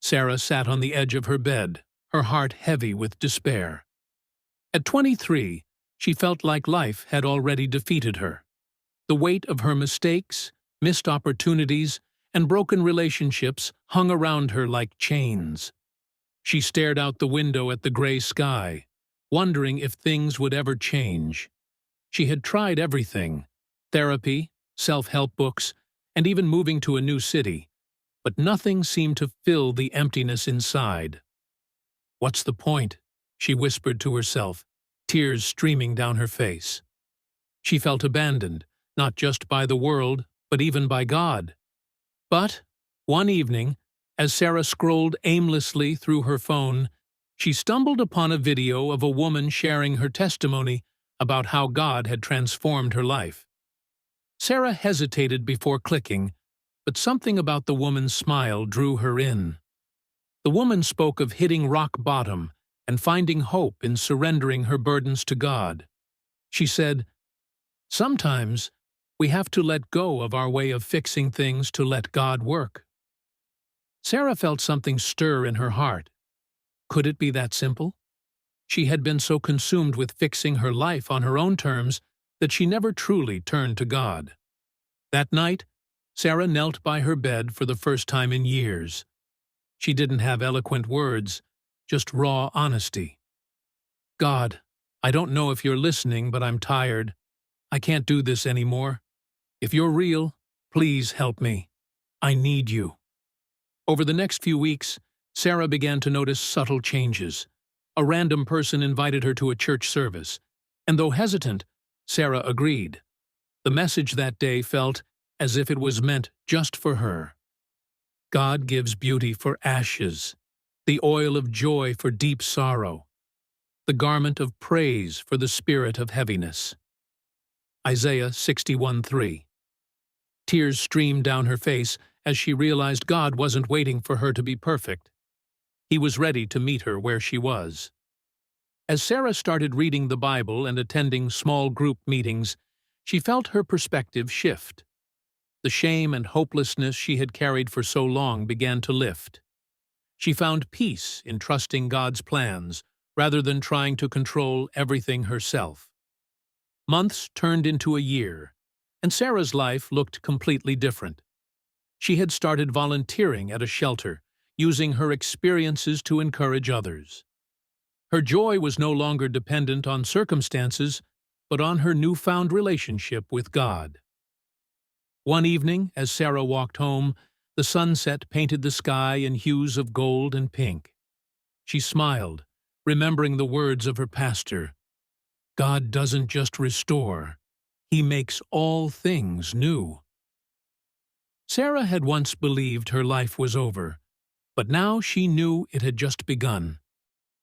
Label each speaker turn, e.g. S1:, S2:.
S1: Sarah sat on the edge of her bed, her heart heavy with despair. At 23, she felt like life had already defeated her. The weight of her mistakes, missed opportunities, and broken relationships hung around her like chains. She stared out the window at the gray sky, wondering if things would ever change. She had tried everything: therapy, self-help books, and even moving to a new city, but nothing seemed to fill the emptiness inside. "What's the point?" she whispered to herself, tears streaming down her face. She felt abandoned, not just by the world, but even by God. But, one evening, as Sarah scrolled aimlessly through her phone, she stumbled upon a video of a woman sharing her testimony about how God had transformed her life. Sarah hesitated before clicking, but something about the woman's smile drew her in. The woman spoke of hitting rock bottom and finding hope in surrendering her burdens to God. She said, "Sometimes we have to let go of our way of fixing things to let God work." Sarah felt something stir in her heart. Could it be that simple? She had been so consumed with fixing her life on her own terms that she never truly turned to God. That night, Sarah knelt by her bed for the first time in years. She didn't have eloquent words, just raw honesty. "God, I don't know if you're listening, but I'm tired. I can't do this anymore. If you're real, please help me. I need you." Over the next few weeks, Sarah began to notice subtle changes. A random person invited her to a church service, and though hesitant, Sarah agreed. The message that day felt as if it was meant just for her. God gives beauty for ashes, the oil of joy for deep sorrow, the garment of praise for the spirit of heaviness. Isaiah 61:3. Tears streamed down her face as she realized God wasn't waiting for her to be perfect. He was ready to meet her where she was. As Sarah started reading the Bible and attending small group meetings, she felt her perspective shift. The shame and hopelessness she had carried for so long began to lift. She found peace in trusting God's plans rather than trying to control everything herself. Months turned into a year, and Sarah's life looked completely different. She had started volunteering at a shelter, using her experiences to encourage others. Her joy was no longer dependent on circumstances, but on her newfound relationship with God. One evening, as Sarah walked home, the sunset painted the sky in hues of gold and pink. She smiled, remembering the words of her pastor, "God doesn't just restore, He makes all things new." Sarah had once believed her life was over, but now she knew it had just begun.